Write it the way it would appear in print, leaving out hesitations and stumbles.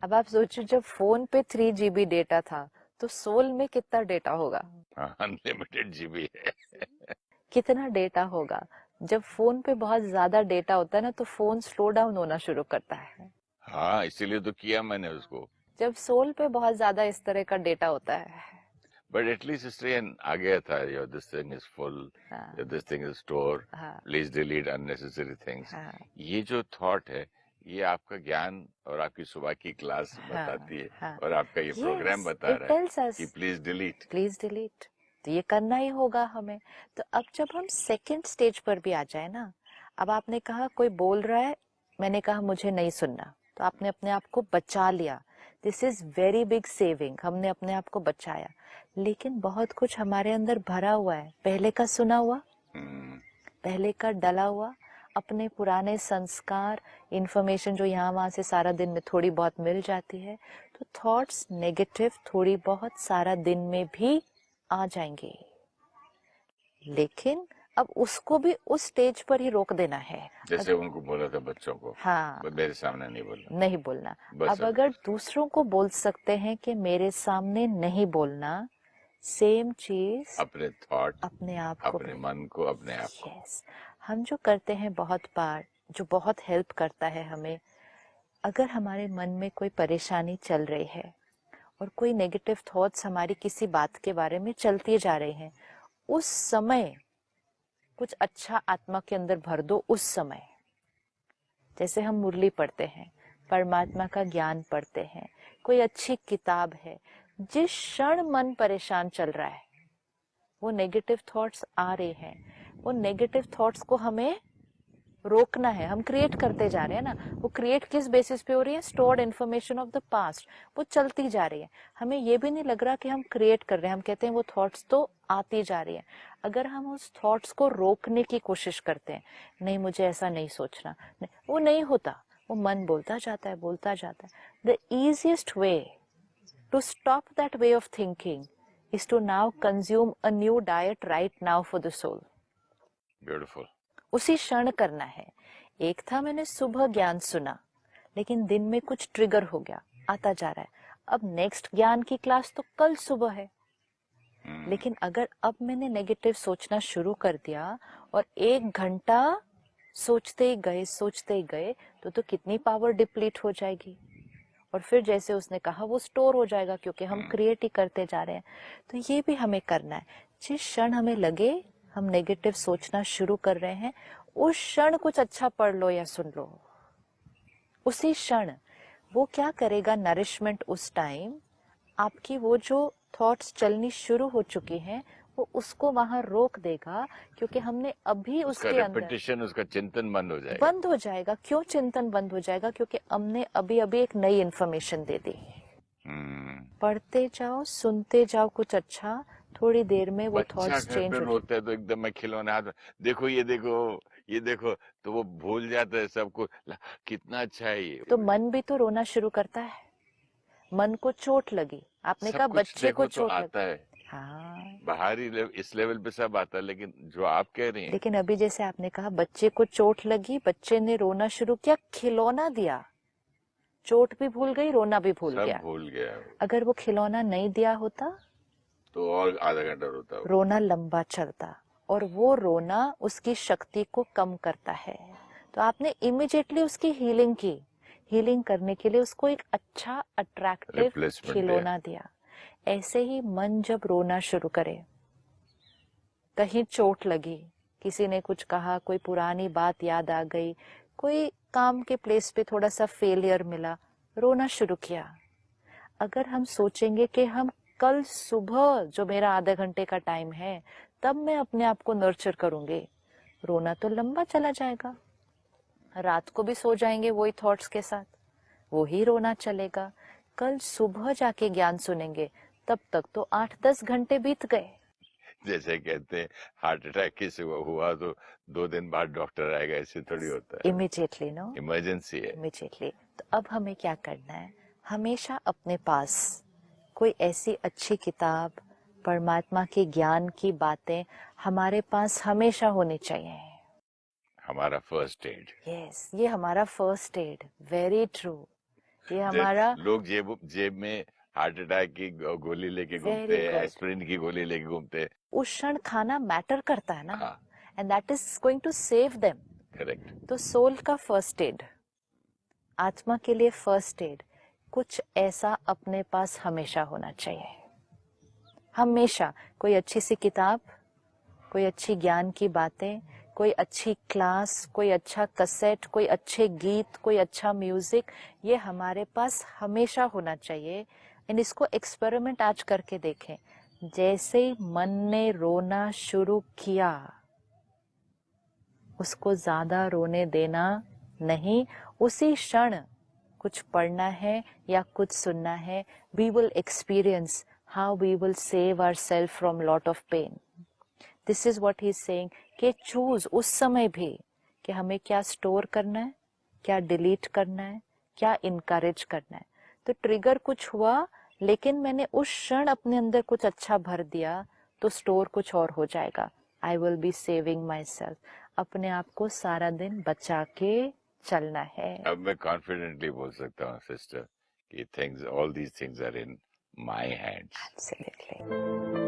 अब आप सोचो जब फोन पे 3 GB डेटा था तो सोल में कितना डेटा होगा? अनलिमिटेड जीबी है। कितना डेटा होगा? जब फोन पे बहुत ज्यादा डेटा होता है ना तो फोन स्लो डाउन होना शुरू करता है। हाँ, इसीलिए तो किया मैंने उसको। जब सोल पे बहुत ज्यादा इस तरह का डेटा होता है। बट एटलीस्ट स्ट्रेन आ गया था, your this thing is full, हाँ your this thing is store, हाँ प्लीज डिलीट अननेसेसरी थिंग्स। हाँ ये जो थॉट है, ये आपका ज्ञान और आपकी सुबह की क्लास हाँ बताती है, हाँ। और आपका ये प्रोग्राम यस, बता इट रहा है टेल्स कि us please delete. Please delete. तो ये करना ही होगा हमें। तो अब जब हम सेकंड स्टेज पर भी आ जाए ना, अब आपने कहा कोई बोल रहा है, मैंने कहा मुझे नहीं सुनना, तो आपने अपने आप को बचा लिया। This is very big saving, हमने अपने आप को बचाया। लेकिन बहुत कुछ हमारे अंदर भरा हुआ है, पहले का सुना हुआ, पहले का डला हुआ, अपने पुराने संस्कार, इंफॉर्मेशन जो यहाँ वहां से सारा दिन में थोड़ी बहुत मिल जाती है। तो थॉट्स नेगेटिव थोड़ी बहुत सारा दिन में भी आ जाएंगे। लेकिन अब उसको भी उस स्टेज पर ही रोक देना है। जैसे उनको बोला था बच्चों को, हाँ, मेरे सामने नहीं बोलना, नहीं बोलना। बस अब अभी। अगर दूसरों को बोल सकते हैं कि मेरे सामने नहीं बोलना, सेम चीज अपने थॉट, अपने आप को अपने मन को, अपने आप को। यस, हम जो करते हैं बहुत बार, जो बहुत हेल्प करता है हमें, अगर हमारे मन में कोई परेशानी चल रही है और कोई नेगेटिव थॉट्स हमारी किसी बात के बारे में चलती जा रहे हैं, उस समय कुछ अच्छा आत्मा के अंदर भर दो। उस समय जैसे हम मुरली पढ़ते हैं, परमात्मा का ज्ञान पढ़ते हैं, कोई अच्छी किताब है, जिस क्षण मन परेशान चल रहा है, वो नेगेटिव थॉट्स आ रहे हैं, वो नेगेटिव थॉट्स को हमें रोकना है। हम क्रिएट करते जा रहे हैं ना, वो क्रिएट किस बेसिस पे हो रही है? Stored information of the past, वो चलती जा रही है। हमें ये भी नहीं लग रहा कि हम क्रिएट कर रहे हैं, हम कहते हैं वो थॉट्स तो आती जा रही है। अगर हम उस थॉट्स को रोकने की कोशिश करते हैं, नहीं मुझे ऐसा नहीं सोचना, नहीं, वो नहीं होता, वो मन बोलता जाता है, बोलता जाता है। The easiest way to stop that way of thinking is to now consume a new diet right now for the soul. Beautiful. उसी क्षण करना है। एक था मैंने सुबह ज्ञान सुना, लेकिन दिन में कुछ ट्रिगर हो गया, आता जा रहा है। अब नेक्स्ट ज्ञान की क्लास तो कल सुबह है। लेकिन अगर अब मैंने नेगेटिव सोचना शुरू कर दिया और 1 घंटा सोचते ही गए तो कितनी पावर डिप्लीट हो जाएगी। और फिर जैसे उसने कहा वो स्टोर हो जाएगा, क्योंकि हम क्रिएट ही करते जा रहे हैं। तो ये भी हमें करना है। जिस क्षण हमें लगे हम नेगेटिव सोचना शुरू कर रहे हैं, उस क्षण कुछ अच्छा पढ़ लो या सुन लो। उसी क्षण वो क्या करेगा, नरिशमेंट उस टाइम आपकी वो जो थॉट्स चलनी शुरू हो चुकी हैं, वो उसको वहां रोक देगा, क्योंकि हमने अभी उसका उसके अंदर रेपिटेशन, उसका चिंतन बंद हो जाएगा। बंद हो जाएगा। क्यों चिंतन बंद हो जाएगा? क्योंकि हमने अभी अभी एक नई इंफॉर्मेशन दे दी। पढ़ते जाओ, सुनते जाओ कुछ अच्छा, थोड़ी देर में वो बच्चा थॉट्स घर चेंज पे हो जाए। रोता है तो एकदम मैं खिलौने हाथ में, देखो ये देखो, ये देखो, तो वो भूल जाता है सबको। कितना अच्छा है ये। तो मन भी तो रोना शुरू करता है। मन को चोट लगी, आपने सब कहा कुछ बच्चे को देखो तो चोट आता लगी। है, हाँ, बाहरी इस लेवल पे सब आता है, लेकिन जो आप कह रही हैं। लेकिन अभी जैसे आपने कहा बच्चे को चोट लगी, बच्चे ने रोना शुरू किया, खिलौना दिया, चोट भी भूल गई, रोना भी भूल सब गया। भूल गया वो। अगर वो खिलौना नहीं दिया होता, तो और आधा घंटा रोता वो। रोना लंबा चलता, और वो रोना उसकी शक्ति को कम करता है। तो आपने इमिडिएटली उसकी हीलिंग की। हीलिंग करने के लिए उसको एक अच्छा अट्रैक्टिव रिप्लेसमेंट दिया। खिलौना दिया। ऐसे ही मन जब रोना शुरू करे, कहीं चोट लगी, किसी ने कुछ कहा, कोई पुरानी बात याद आ गई, कोई काम के प्लेस पे थोड़ा सा फेलियर मिला, रोना शुरू किया। अगर हम सोचेंगे कि हम कल सुबह जो मेरा आधे घंटे का टाइम है तब मैं अपने आप को नर्चर करूंगी, रोना तो लंबा चला जाएगा। रात को भी सो जाएंगे वही थॉट्स के साथ, वो ही रोना चलेगा। कल सुबह जाके ज्ञान सुनेंगे, तब तक तो 8-10 घंटे बीत गए। जैसे कहते हैं, हार्ट अटैक किसी को हुआ तो 2 दिन बाद डॉक्टर आएगा, ऐसे थोड़ी होता है। इमीडिएटली, नो, इमरजेंसी है। इमीडिएटली। तो अब हमें क्या करना है, हमेशा अपने पास कोई ऐसी अच्छी किताब, परमात्मा के ज्ञान की बातें हमारे पास हमेशा होनी चाहिए। हमारा फर्स्ट एड। यस, ये हमारा फर्स्ट एड, वेरी ट्रू। ये हमारा लोग जेब जेब में हार्ट अटैक की गोली लेके वेरी घूमते हैं, गुड, एस्पिरिन की गोली लेके घूमते हैं। उस क्षण खाना मैटर करता है ना, हाँ, and that is going to save them. Correct. तो सोल का फर्स्ट एड, आत्मा के लिए फर्स्ट एड, कुछ ऐसा अपने पास हमेशा होना चाहिए। हमेशा कोई अच्छी सी किताब, कोई अच्छी ज्ञान की बातें, कोई अच्छी क्लास, कोई अच्छा कैसेट, कोई अच्छे गीत, कोई अच्छा म्यूजिक, ये हमारे पास हमेशा होना चाहिए। एंड इसको एक्सपेरिमेंट आज करके देखें। जैसे ही मन ने रोना शुरू किया, उसको ज्यादा रोने देना नहीं, उसी क्षण कुछ पढ़ना है या कुछ सुनना है। We will experience how we will save ourselves from lot of pain. This is what he is saying कि चूज उस समय भी कि हमें क्या स्टोर करना है, क्या डिलीट करना है, क्या इनकरेज करना है। तो ट्रिगर कुछ हुआ, लेकिन मैंने उस क्षण अपने अंदर कुछ अच्छा भर दिया, तो स्टोर कुछ और हो जाएगा। I will be saving my self. अपने आप को सारा दिन बचा के चलना है। अब मैं कॉन्फिडेंटली बोल सकता हूँ सिस्टर कि things, all these things are in my hands. Absolutely.